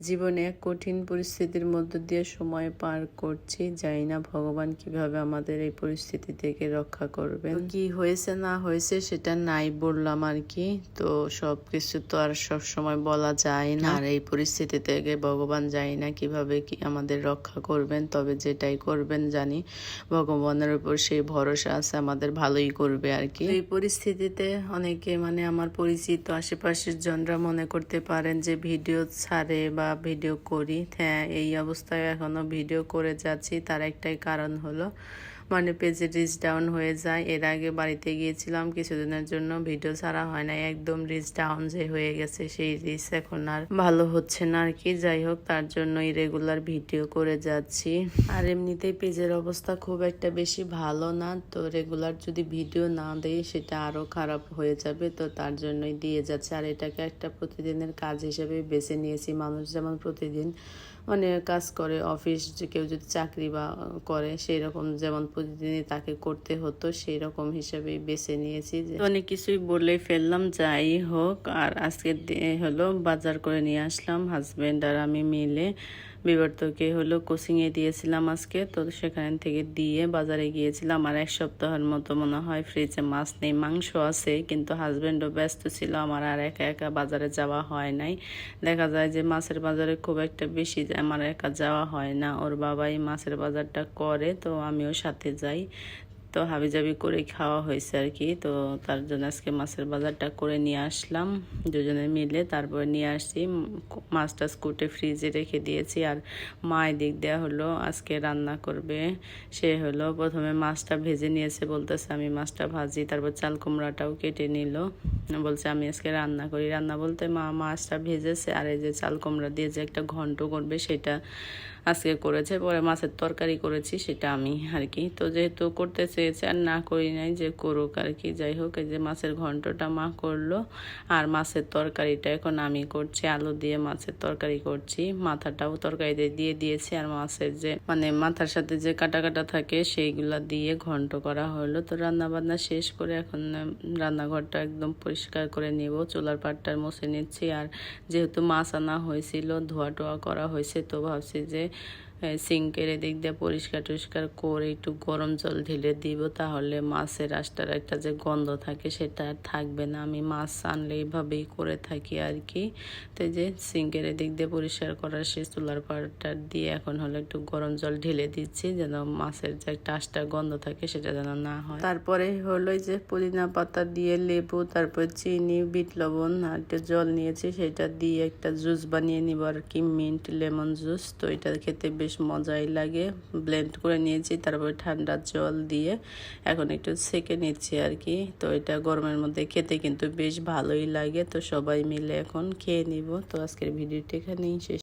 জীবনে এক কঠিন পরিস্থিতির মধ্য দিয়ে সময় পার করছি, জানি না ভগবান কিভাবে আমাদের এই পরিস্থিতি থেকে রক্ষা করবেন। কি হয়েছে না হয়েছে সেটা নাই বললাম আর কি। তো সবকিছু তো আর সব সময় বলা যায় না, আর এই পরিস্থিতি থেকে ভগবান জানি না কিভাবে কি আমাদের রক্ষা করবেন, তবে যেটাই করবেন জানি ভগবানের উপর সেই ভরসা আছে আমাদের ভালোই করবে আর কি। এই পরিস্থিতিতে অনেকে আমার পরিচিত আশেপাশের জনরা মনে করতে পারেন যে ভিডিও ছাড়ে বা ভিডিও করি। হ্যাঁ, এই অবস্থায় এখনো ভিডিও করে যাচ্ছি, তার একটাই কারণ হলো পেজে রিচ ডাউন হয়ে যায়। এর আগে বাড়িতে গিয়েছিলাম কিছুদিনের জন্য, ভিডিও ছাড়া হয় না, একদম রিচ ডাউন যে হয়ে গেছে, সেই রিচ এখন আর ভালো হচ্ছে না আর কি। যাই হোক, তার জন্যই রেগুলার ভিডিও করে যাচ্ছি। আর এমনিতেই পেজের অবস্থা খুব একটা বেশি ভালো না, তো রেগুলার যদি ভিডিও না দেই সেটা আরো খারাপ হয়ে যাবে, তো তার জন্যই দিয়ে যাচ্ছে। আর এটাকে একটা প্রতিদিনের কাজ হিসেবে বেছে নিয়েছি। মানুষ যেমন প্রতিদিন কাজ করে, অফিস যে কেউ যদি চাকরি বা করে সেই রকম যেমন প্রতিদিনই তাকে করতে হতো, সেই রকম হিসেবেই বেছে নিয়েছি। অনেক কিছুই বলে ফেললাম, যাই হোক। আর আজকে হলো বাজার করে নিয়ে আসলাম হাজবেন্ড আর আমি মিলে। বিবর্তকে কোচিংয়ে দিয়েছিলাম আজকে, তো সেখান থেকে দিয়ে বাজারে গিয়েছিলাম। আর এক সপ্তাহের মতো মনে হয় ফ্রিজে মাছ নেই, মাংস আছে, কিন্তু হাজবেন্ডও ব্যস্ত ছিল, আমার আর একা একা বাজারে যাওয়া হয় নাই। দেখা যায় যে মাছের বাজারে খুব একটা বেশি আমার একা যাওয়া হয় না, ওর বাবাই মাছের বাজারটা করে, তো আমিও সাথে যাই। তো হাবিজাবি করে খাওয়া হয়েছে আর কি। তো তার জন্য আজকে মাছের বাজারটা করে নিয়ে আসলাম দুজনে মিলে, তারপরে নিয়ে আসছি। মাছটা কুটে ফ্রিজে রেখে দিয়েছি। আর মা এদিক দেওয়া আজকে রান্না করবে। সে প্রথমে মাছটা ভেজে নিয়েছে, বলতেছে আমি মাছটা ভাজি, তারপর চাল কুমড়াটাও কেটে নিল, বলছে আমি আজকে রান্না করি। রান্না বলতে মা মাছটা ভেজেছে, আর এই যে চাল কুমড়া দিয়ে যে একটা ঘন্ট করবে সেটা আজকে করেছে। পরে মাছের তরকারি করেছি, সেটা আমি আর কি। তো যেহেতু করতে চেয়েছে আর না করি নাই যে করুক আর কি। যাই হোক, এই যে মাছের ঘন্টটা মা করলো, আর মাছের তরকারিটা এখন আমি করছি। আলু দিয়ে মাছের তরকারি করছি, মাথাটাও তরকারিতে দিয়ে দিয়েছি। আর মাছের যে মাথার সাথে যে কাটা কাটা থাকে সেইগুলা দিয়ে ঘন্ট করা হলো। তো রান্না বান্না শেষ করে এখন রান্নাঘরটা একদম পরিষ্কার করে নেব, চুলার পাটটা মুছে নিচ্ছি। আর যেহেতু মাছ আনা হয়েছিল, ধোয়া টোয়া করা হয়েছে, তো ভাবছি যে সিঙ্কের এদিক দিয়ে পরিষ্কার টরিষ্কার করে একটু গরম জল ঢেলে দিব, তাহলে মাছের আঁশটার একটা যে গন্ধ থাকে সেটা আর থাকবে না। আমি মাছ আনলে এইভাবেই করে থাকি আর কি। তো যে সিঙ্কের এদিক দিয়ে পরিষ্কার করার শেষ, চুলার পাড়টা দিয়ে এখন একটু গরম জল ঢেলে দিচ্ছি, যেন মাছের যে একটা আঁশটার গন্ধ থাকে সেটা যেন না হয়। তারপরে যে পুদিনা পাতা দিয়ে লেবু, তারপর চিনি, বিট লবণ আর একটু জল নিয়েছি, সেটা দিয়ে একটা জুস বানিয়ে নিব আর কি, মিন্ট লেমন জুস। তো এটা খেতে বেশ মজাই লাগে। ব্লেন্ড করে নিয়েছি, তারপরে ঠান্ডা জল দিয়ে এখন একটু সেঁকে নিচ্ছি আর কি। তো এটা গরমের মধ্যে খেতে কিন্তু বেশ ভালোই লাগে। তো সবাই মিলে এখন খেয়ে নিব। তো আজকের ভিডিওটা এখানেই শেষ।